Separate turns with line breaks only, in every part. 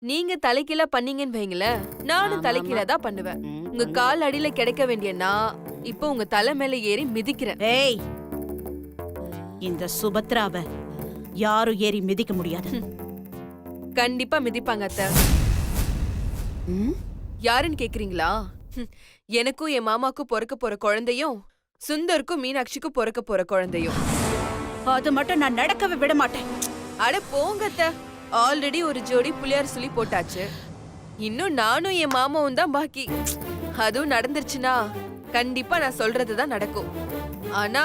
நீங்க தலைக்கீழ பண்ணீங்கன்னு வைங்களேன், நானும் தலைக்கீழ தான் பண்ணுவேன். உங்க கால் அடியில கிடைக்க வேண்டியனா இப்போ உங்க தலை மேல ஏறி மிதிக்கிறேன்.
ஏய், இந்த சுபத்ராவ யாரும் ஏறி மிதிக்க முடியாது.
கண்டிப்பா மிதிப்பாங்க அத்தை. யாருன்னு கேக்குறீங்களா? எனக்கும் என் மாமாக்கும் பிறக்க போற குழந்தையும் சுந்தருக்கும் மீனாட்சிக்கும் பிறக்க போற குழந்தையும்.
அது மட்டும் நான் நடக்கவே விட மாட்டேன்.
அட போங்க அத்தை, ஆல்ரெடி ஒரு ஜோடி புளியார் சொல்லி போட்டாச்சு. இன்னும் நானும் என் மாமாவும் தான் பாக்கி. அதுவும் நடந்துருச்சுன்னா கண்டிப்பா நான் சொல்றதுதான் நடக்கும். ஆனா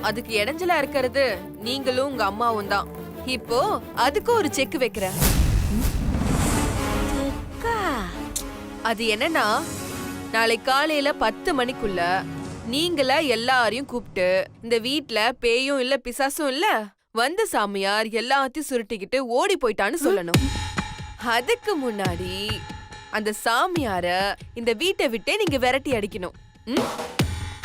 அதுக்கு இடைஞ்சலா இருக்கிறது நீங்களும் உங்க அம்மாவும் தான். இப்போ அதுக்கு ஒரு செக் வைக்கிறேன். அது என்னன்னா, நாளை காலையில 10 மணிக்குள்ள நீங்கள எல்லாரையும் கூப்பிட்டு, இந்த வீட்ல பேயும் இல்ல பிசாசும் இல்ல, வந்த சாமியார் எல்லாத்தையும் சுருட்டிக்கிட்டு ஓடி போயிட்டான்னு சொல்லணும். அதுக்கு முன்னாடி அந்த சாமியார இந்த வீட்டை விட்டே நீங்க விரட்டி அடிக்கணும்.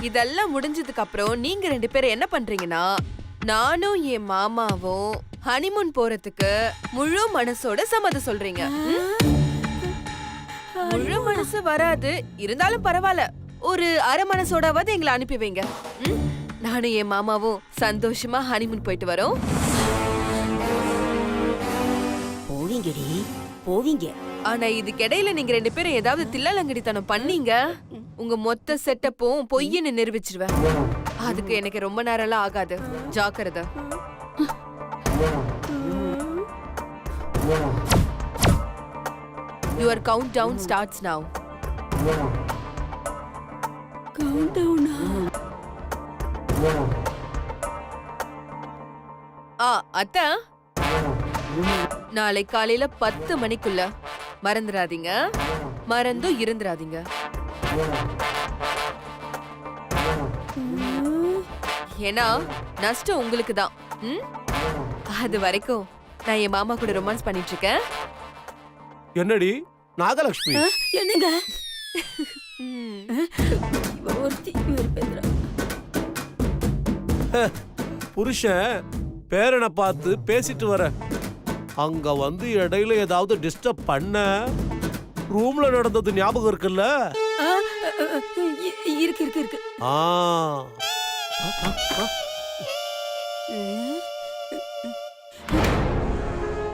இதெல்லாம் முடிஞ்சதுக்கு அப்புறம் நீங்க 2 பேரும் என்ன பண்றீங்கன்னா, நானும் என் மாமாவும் ஹனிமூன் போறதுக்கு முழு மனசோட சம்மதம் சொல்றீங்க. முழு மனசு வராது, இருந்தாலும் பரவாயில்ல, ஒரு அரை மனசோடாவது எங்களை அனுப்பி வைங்க. நானும் என் மாமாவும் சந்தோஷமா ஹனிமூன் போயிட்டு வரோம்.
போவீங்கடி, போவீங்க.
ஆனா இதுக்கிடையில நீங்க 2 பேரும் ஏதாவது தில்லலங்கடித்தனம் பண்ணீங்க, உங்க மொத்த செட்டப்பும் பொய்ன்னு நிரூபிச்சிருவேன். அதுக்கு எனக்கு ரொம்ப நேரம்லாம் ஆகாது, ஜாக்கிரதை. Your countdown starts now.
கவுண்டவுனா?
அத்தை, நாளை காலையில 10 மணிக்குள்ள மறந்துடாதீங்க, மறந்தும் இருந்துடாதீங்க. ஏன்னா நஷ்டம் உங்களுக்கு தான். அது வரைக்கும் நான் என் மாமா கூட ரொமான்ஸ் பண்ணிட்டு இருக்கேன்.
என்னடி நாகலட்சுமி?
என்னங்க
புருஷன் பேரனை பார்த்து பேசிட்டு வர, அங்க வந்து இடையில ஏதாவது டிஸ்டர்ப் பண்ண, ரூம்ல நடந்தது ஞாபகம் இருக்குல்ல?
இருக்கு இருக்கு இருக்கு.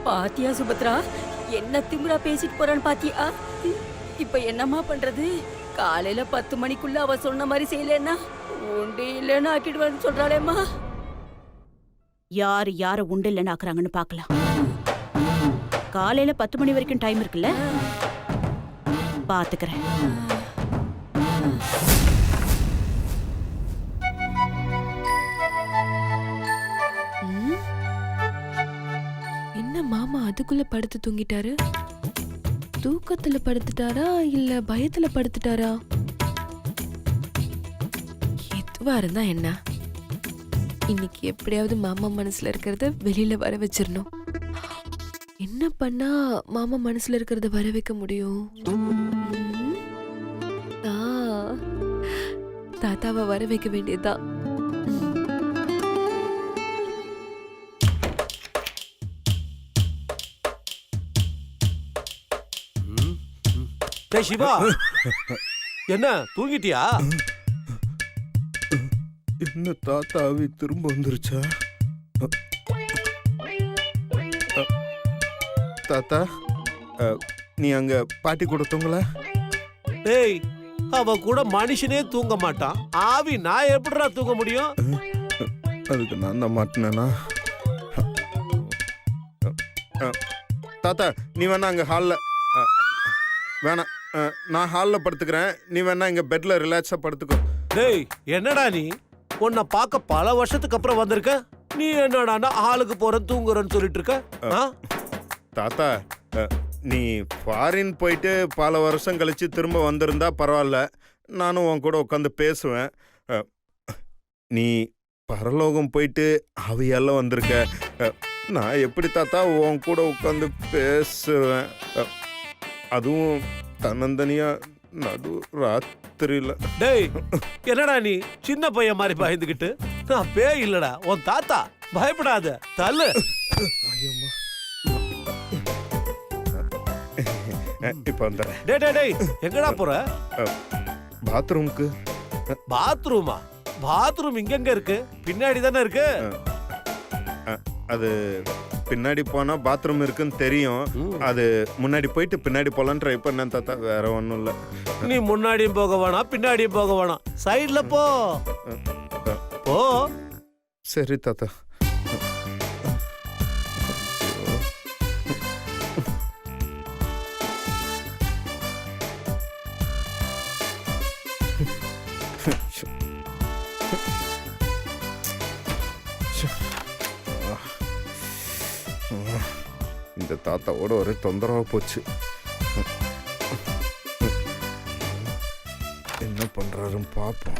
பாத்தியா சுபத்ரா, என்ன திமிரா பேசிட்டு போறான்னு பாத்தியா? இப்ப என்னம்மா பண்றது? காலையில 10 மணிக்குள்ள அவ சொன்ன மாதிரி செய்யலன்னா உண்டு இல்லைன்னு ஆக்கிடுவான்னு சொல்றாளேம்மா.
யாரு யார உண்டு இல்லைன்னு ஆக்குறாங்கன்னு பாக்கலாம். காலையில 10 மணி வரைக்கும் டைம் இருக்குல்ல, பாத்துக்கிறேன்.
என்ன மாமா அதுக்குள்ள படுத்து தூங்கிட்டாரு? தூக்கத்துல படுத்துட்டாரா இல்ல பயத்துல படுத்துட்டாரா? எதுவா இருந்தா என்ன, இன்னைக்கு எப்படியாவது மாமா மனசுல இருக்கிறத வெளியில வர வச்சிடணும். என்ன பண்ணா மாமா மனசுல இருக்கிறத வர வைக்க முடியும்? தாத்தாவை வர வைக்க வேண்டியதுதான்.
சிவா, என்ன தூங்கிட்டியா?
என்ன தாத்தாவி திரும்ப வந்துருச்சா? தாத்தா, நீ அங்க பாட்டி கூட தூங்கல?
டேய், அவ கூட மனுஷனே தூங்க மாட்டான், ஆவி நான் எப்படிடா தூங்க முடியும்?
அதுக்கு நான் தான் மாட்டினேனா? தாத்தா, நீ வேணா அங்க ஹால்ல, வேணாம், நான் ஹாலில் படுத்துக்கிறேன். நீ வேணா இங்க பெட்ல ரிலாக்ஸா படுத்துக்கோ.
டேய், என்னடா நீ? உன்னை பார்க்க பல வருஷத்துக்கு அப்புறம் வந்திருக்க, நீ என்னடா ஹாலுக்கு போற தூங்குறன்னு சொல்லிட்டு இருக்க?
தாத்தா, நீ ஃபாரின் போயிட்டு பல வருஷம் கழிச்சு திரும்ப வந்திருந்தா பரவாயில்ல, நானும் உன் கூட உட்காந்து பேசுவேன். நீ பரலோகம் போயிட்டு அவையெல்லாம் வந்திருக்க, நான் எப்படி தாத்தா உன் கூட உட்காந்து பேசுவேன்? அதுவும் தன்னந்தனியா நடு ராத்திரில.
டேய், என்னடா நீ சின்ன பையன் மாதிரி பயந்துகிட்டு? நான் பேய் இல்லடா, உன் தாத்தா. பயப்படாத, தள்ளு.
இப்போ வந்துடுறேன்.
டேய் டேய் டேய் எங்கடா போற?
பாத்ரூமுக்கு.
பாத்ரூமா? பாத்ரூம் இங்க இருக்கு, பின்னாடி தானே இருக்கு.
அது பின்னாடி போனா பாத்ரூம் இருக்குன்னு தெரியும். அது முன்னாடி போயிட்டு பின்னாடி போலான்னு ட்ரை பண்ணேன் தாத்தா, வேற ஒன்றும் இல்லை.
நீ முன்னாடியும் போக வேணாம் பின்னாடியும் போக வேணாம், சைடுல போ போ.
சரி தாத்தா. இந்த தாத்தாவோட ஒரே தொந்தரவா போச்சு. என்ன பண்றாருன்னு பார்ப்போம்.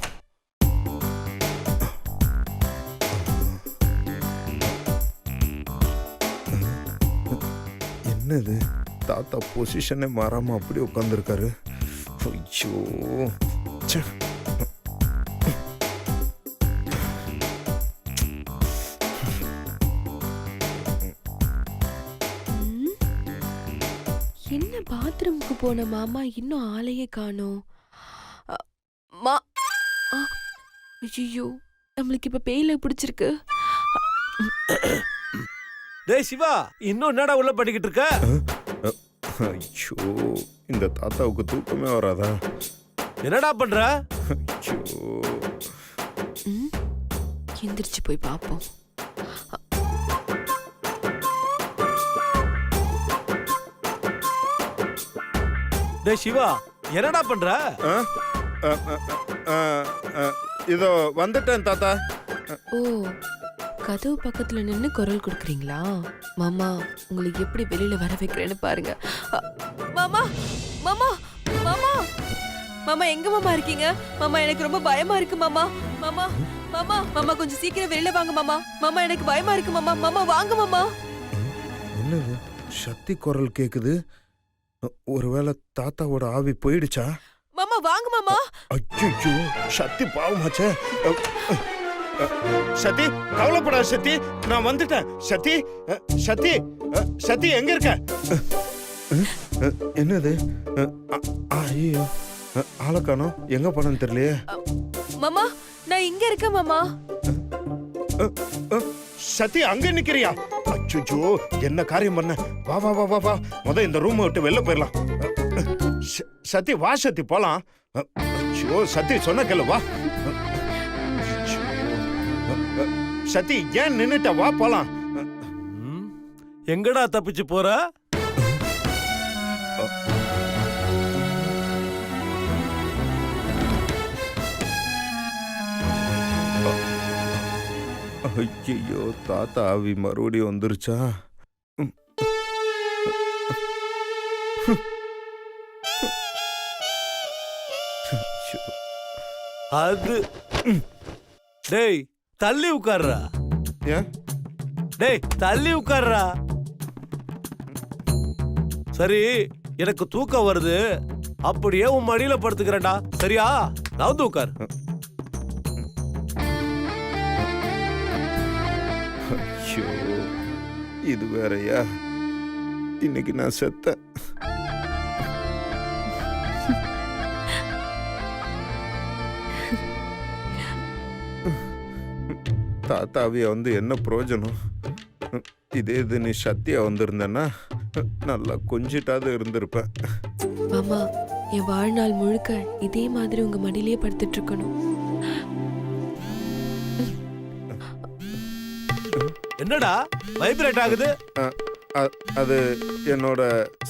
என்னது தாத்தா பொசிஷனே மாறாம அப்படியே உட்காந்துருக்காரு. ஐயோ ச்சே.
என்ன பாத்ரூமுக்கு போன மாமா இன்னும் ஆளையே காணோம். ஐயோ, நம்மளுக்கு இப்ப பேயில பிடிச்சிருக்கு.
டேய் சிவா, இன்னும் என்னடா உள்ள படிக்கிட்டு இருக்க?
ஐயோ, இந்த தாத்தாவுக்கு தூக்கமே வராதா?
என்னடா பண்ற?
ஐயோ,
எந்திரிச்சு போய் பாப்போம்.
டேய் சிவா, என்னடா பண்ற?
இதோ வந்துட்டேன் தாத்தா.
ஓ, கதவு பக்கத்துல நின்னு குரல் கொடுக்குறீங்களா? மாமா, உங்களுக்கு எப்படி வெளியில வர வைக்கிறேன்னு பாருங்க. மாமா மாமா மாமா மாமா, எங்க மாமா இருக்கீங்க? மாமா, எனக்கு ரொம்ப பயமா இருக்கு மாமா. மாமா மாமா மாமா, கொஞ்சம் சீக்கிரம் வெளியில வாங்க மாமா. மாமா, எனக்கு பயமா இருக்கு மாமா. மாமா வாங்க மாமா.
என்னது சக்தி குரல் கேக்குது? ஒருவேளை தாத்தாவோட ஆவி போயிடுச்சா?
மாமா வாங்க மாமா.
ஐயோ, சக்தி பாவமாச்சே. சத்தி, கவலைப்படாத சத்தி, நான் வந்துட்டேன். சத்தி, சத்தி, சத்தி எங்க இருக்க? என்னது? ஐயோ, ஆளக்கானோம், எங்க போனன்னு தெரியலையே.
மாமா, நான் இங்க இருக்கேன் மாமா.
சத்தி, அங்க நிக்கிறியா? அச்சோ, என்ன காரியம் பண்ண? வா வா வா வா வா, முத இந்த ரூம் விட்டு வெளில போயிடலாம். சத்தி வா, சத்தி போலாம். ஐயோ சத்தி, சொன்ன கேளு, வா. சத்தி, ஏன் நின்னுட்ட? வா போலாம்.
எங்கடா தப்பிச்சு போற?
ஐயோ, தாத்தா ஆவி மறுபடியும் வந்துருச்சா?
அது டேய், தள்ளி உட்கார்றா.
ஏன்?
டேய், தள்ளி உட்கார்றா. சரி, எனக்கு தூக்கம் வருது, அப்படியே உன் மடியில படுத்துக்கிறேன்டா, சரியா? நான் உட்கார்.
ஐயோ, இது வேறயா? இன்னைக்கு நான் செத்தேன். தாத்தாவிய வந்து என்ன பிரயோஜனம்? இதே இது நீ சத்தியா வந்திருந்தேன்னா நல்லா கொஞ்சிட்டாவது இருந்திருப்பேன்.
மாமா, என் வாழ்நாள் முழுக்க இதே மாதிரி உங்க மடியிலேயே படுத்துட்டு இருக்கணும்.
என்னடா வைப்ரேட் ஆகுது?
அது என்னோட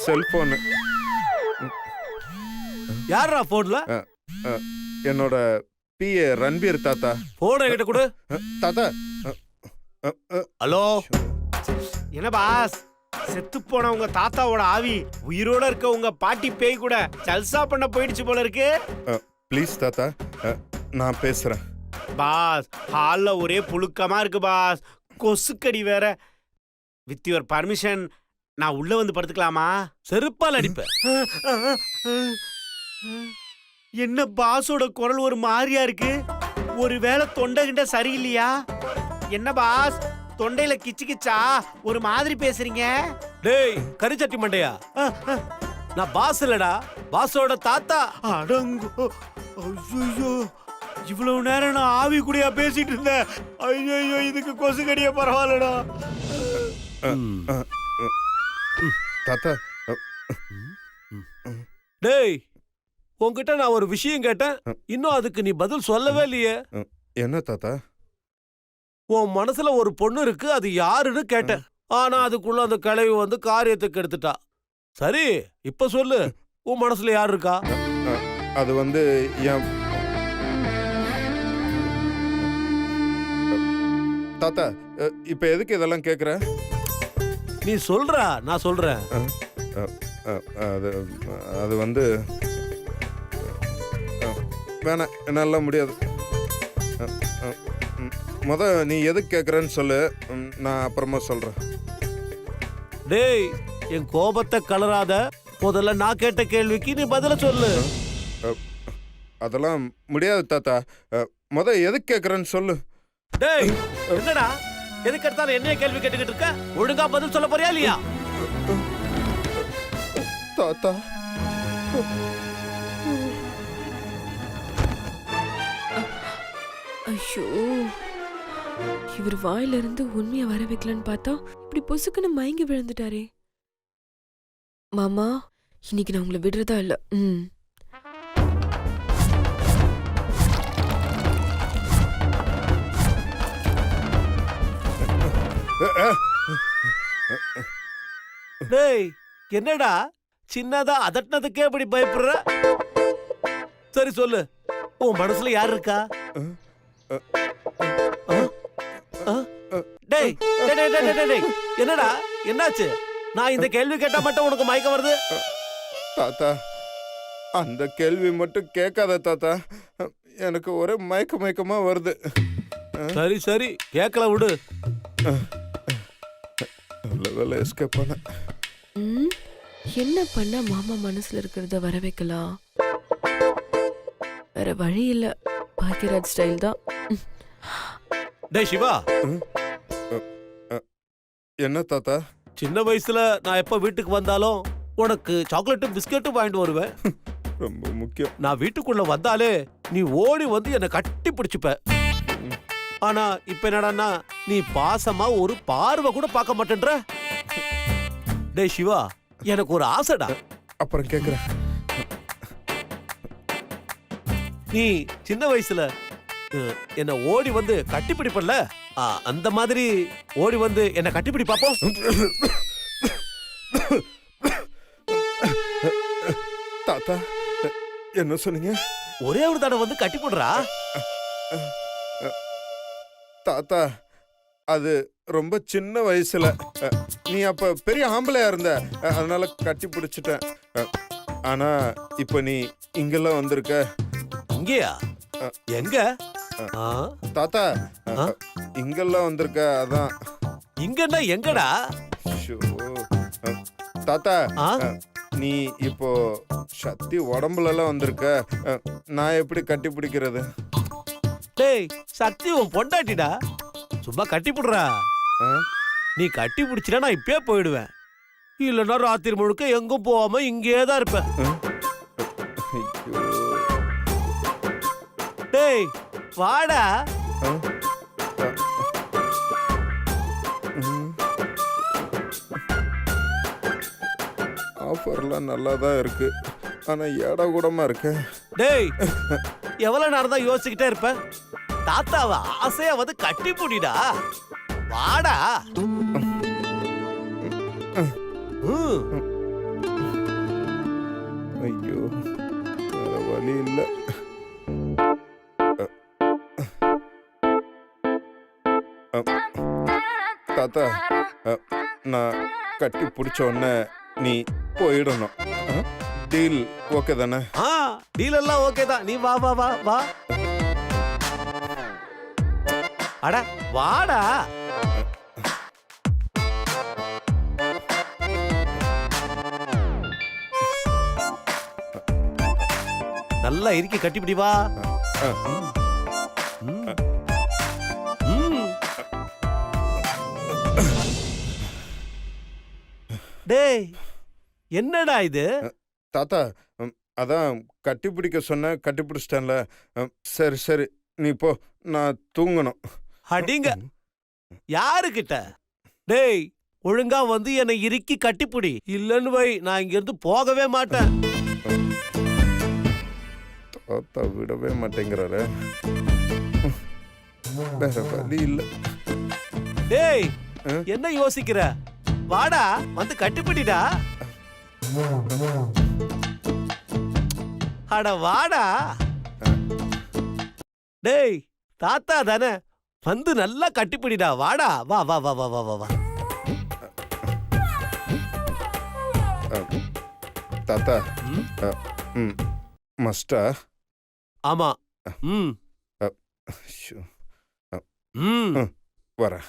செல்போன்.
யாரா போன்ல?
என்னோட பிஏ ரன்பீர் தாத்தா.
போன கிட்ட கொடு.
தாத்தா.
ஹலோ.
என்ன பாஸ், செத்து போன உங்க தாத்தாவோட ஆவி உயிரோட இருக்க உங்க பாட்டி பேய் கூட ஜல்சா பண்ண போயிடுச்சு போல இருக்கு.
ப்ளீஸ் தாத்தா, நான் பேசுறேன்.
பாஸ், ஹால்ல ஒரே புழுக்கமா இருக்கு பாஸ், கொசுக்கடி வேற. வித் யுவர் பர்மிஷன் நான் உள்ள வந்து படுத்துக்கலாமா?
செருப்பால் அடிப்பேன்.
என்ன பாஸோட குரல் ஒரு மாதிரியா இருக்கு? ஒருவேளை தொண்டை கிட்ட சரியில்லையா? என்ன பாஸ், தொண்டையில கிச்சு கிச்சா ஒரு மாதிரி பேசுறீங்க?
டேய் கரிச்சட்டி மண்டையா, நான் பாஸ் இல்லடா, பாஸோட தாத்தா.
அடங்கோ, ஐயோ, இவ்வளவு நேரம் நான் ஆவி கூடயா பேசிட்டு இருந்தேன். ஐயோ, இதுக்கு கொசுக்கடியே பரவாயில்லடா.
தாத்தா
டேய், உன்கிட்ட நான் ஒரு விஷயம் கேட்டேன், இன்னும் அதுக்கு நீ பதில் சொல்லவே இல்லையே.
என்ன தாத்தா?
உன் மனசுல ஒரு பொண்ணு இருக்கு, அது யாருன்னு கேட்டேன். ஆனா அதுக்குள்ள அந்த கிழவி வந்து காரியத்துக்கு எடுத்துட்டா. சரி, இப்ப சொல்லு, உன் மனசுல யார் இருக்கா?
அது வந்து என் தாத்தா. இப்ப எதுக்கு இதெல்லாம் கேக்குற?
நீ சொல்றா, நான் சொல்றேன்.
அது அது வந்து வேணாம், என்னால முடியாது. நீ எதுக்கு கேக்குறன்னு சொல்லு, நான் அப்புறமா சொல்றேன்.
டேய், என் கோபத்தை கலராத. முதல்ல நான் கேட்ட கேள்விக்கு நீ பதில சொல்லு.
அதெல்லாம் முடியாது தாத்தா. எதுக்கு கேக்குறன்னு சொல்லு.
டேய், என்னடா எதுக்கு எடுத்தாலும் என்னைய கேள்வி கேட்டுக்கிட்டு இருக்க? ஒழுங்கா பதில் சொல்ல போறியா இல்லையா?
தாத்தா
ஐயோ, இவர் வாயில இருந்து உண்மையை வர வைக்கலான்னு பார்த்தா இப்படி பொசுக்குன்னு மயங்கி விழுந்துட்டாரே. மாமா, இன்னைக்கு நான் உங்களை விடுறதா இல்ல.
டேய், என்னடா சின்னதா அதட்டினதுக்கே இப்படி பயப்படுற? சரி சொல்லு, உன் மனசுல யார் இருக்கா? டேய், என்னடா என்னாச்சு? நான் இந்த கேள்வி கேட்டா மட்டும் உனக்கு மயக்கம் வருது?
தாத்தா, அந்த கேள்வி மட்டும் கேட்காத தாத்தா. எனக்கு ஒரே மயக்கமா வருது.
சரி சரி, கேட்கல விடு.
எஸ்கேப் பண்ண
என்ன பண்ண மாமா மனசுல இருக்கிறத வர வைக்கலாம்? வேற வழி இல்ல, பாக்கியராஜ் ஸ்டைல் தான்.
டேய் சிவா.
என்ன தாத்தா?
சின்ன வயசுல நான் எப்ப வீட்டுக்கு வந்தாலும் உனக்கு சாக்லேட்டும் பிஸ்கெட்டும் வாங்கிட்டு வருவேன்.
ரொம்ப முக்கியம்.
நான் வீட்டுக்குள்ள வந்தாலே நீ ஓடி வந்து என்னை கட்டி பிடிச்சுப்ப. ஆனா இப்ப என்னடான்னா, நீ பாசமா ஒரு பார்வை கூட பார்க்க மாட்டேன்ற. டேய் சிவா, எனக்கு ஒரு ஆசைடா.
அப்புறம் கேக்குறேன்.
நீ சின்ன வயசுல என்ன ஓடி வந்து கட்டிப்பிடிப்பல்ல, அந்த மாதிரி ஓடி வந்து என்ன கட்டிப்பிடி பாப்போம்.
தாத்தா, என்ன சொன்னீங்க?
ஒரே ஒரு தடவை வந்து கட்டிப்பிடுறா.
தாத்தா, அது ரொம்ப சின்ன வயசுல. நீ அப்ப பெரிய ஆம்பளையா இருந்த, அதனால கட்டி பிடிச்சிட்டேன். ஆனா இப்ப நீ இங்கெல்லாம் வந்திருக்க.
இங்கயா? எங்க?
தாத்தா, இங்கெல்லாம் வந்திருக்க, அதான்.
இங்கன்னா எங்கடா?
தாத்தா, நீ இப்போ சக்தி உடம்புல எல்லாம் வந்திருக்க, நான் எப்படி கட்டி பிடிக்கிறது?
டேய், சக்தி உன் பொண்டாட்டிடா, சும்மா கட்டி புடுறா. நீ கட்டி பிடிச்சினா நான் இப்பயே போயிடுவேன். இல்லைன்னா ராத்திரி முழுக்க எங்கும் போகாம இங்கே தான் இருப்பேன். டேய் வாடா.
ஆஃபர்லாம் நல்லா தான் இருக்கு, ஆனா ஏடா கூடமா இருக்கு.
டேய், எவ்வளவு நேரம் தான் யோசிச்சுக்கிட்டே இருப்ப? தாத்தாவை ஆசையா வந்து கட்டி புடிடா. வாடா.
ஐயோ, வேற வழி இல்ல. தாத்தா, நான் கட்டி பிடிச்ச உடனே நீ போயிடணும். டீல் ஓகே தானே?
டீல் எல்லாம் ஓகே தான். நீ வா வா வா வா. அட வாடா. நல்லா இறுக்கி கட்டிப்பிடி வா. டேய், என்னடா இது?
தாத்தா அதான் கட்டி பிடிக்க சொன்ன கட்டி பிடிச்சிட்டேன்ல. சரி சரி நீ போ, நான் தூங்கணும்.
அடிங்க யாருக்கிட்ட? டேய் ஒழுங்கா வந்து என்னை இறுக்கி கட்டிப்பிடி, இல்லன்னு வை நான் இங்க இருந்து போகவே மாட்டேன்.
தாத்தா விடவே மாட்டேங்கிறாரு. வேற வழி இல்ல.
டேய் என்ன யோசிக்கிற? வாடா வந்து கட்டிப்பிடிடா. அட வாடா. டேய் தாத்தா தானே, வந்து நல்லா கட்டிப்பிடிடா. வாடா வா வா வா வா வா வா வா.
தாத்தா
ம்,
மஸ்டா.
ஆமா. ம்
ஷோ,
ம்
வரேன்.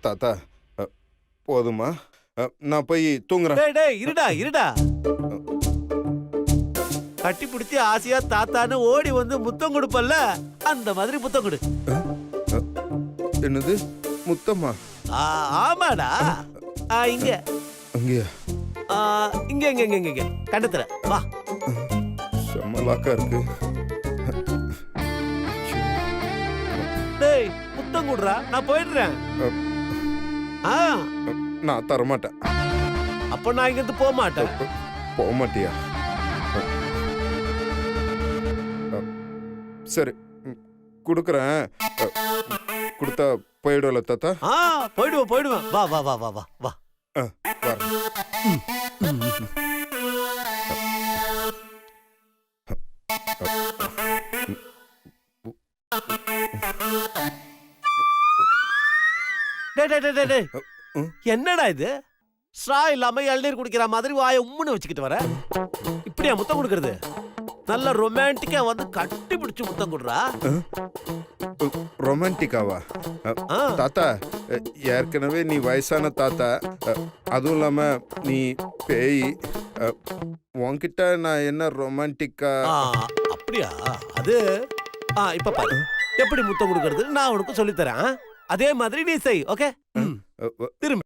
தாத்தா போதுமா? நான் போய் தூங்குறேன்.
டேய் டேய் இருடா இருடா. கட்டி பிடிச்சி ஆசையா தாத்தான்னு ஓடி வந்து முத்தம் கொடுப்பல்ல, அந்த மாதிரி முத்தம் கொடு.
என்னது முத்தம்மா?
ஆமாடா. இங்க
அங்கேயா?
இங்க இங்க இங்க இங்க கண்டத்துல வா.
செம்மலாக்கா இருக்கு.
டேய் முத்தம் கொடுறா, நான் போயிடுறேன்.
நான் தரமாட்டேன்.
அப்ப நான் இங்க இருந்து போக மாட்டேன்.
போக மாட்டியா? சரி கொடுக்குறேன். கொடுத்தா போயிடுவல தாத்தா?
போயிடுவேன் போயிடுவேன். வா வா வா வா வா வா. என்னடா இது? ஸ்ட்ரா இல்லாம இளநீர் குடிக்கிற மாதிரி வாயை உம்முன்னு வச்சுக்கிட்டு வர. இப்படியா முத்தம் கொடுக்கறது? நல்ல ரொமான்டிக்கா வந்து கட்டி பிடிச்சு முத்தம் கொடுறா.
ரொமான்டிக்காவா? தாத்தா ஏற்கனவே நீ வயசான தாத்தா, அதுவும் இல்லாம நீ பேய். உன்கிட்ட நான் என்ன ரொமான்டிக்கா?
அப்படியா? அது இப்ப பாரு எப்படி முத்தம் கொடுக்கறது நான் உனக்கு சொல்லித்தரேன். அதே மாதிரி நீ செய். ஓகே திரும்ப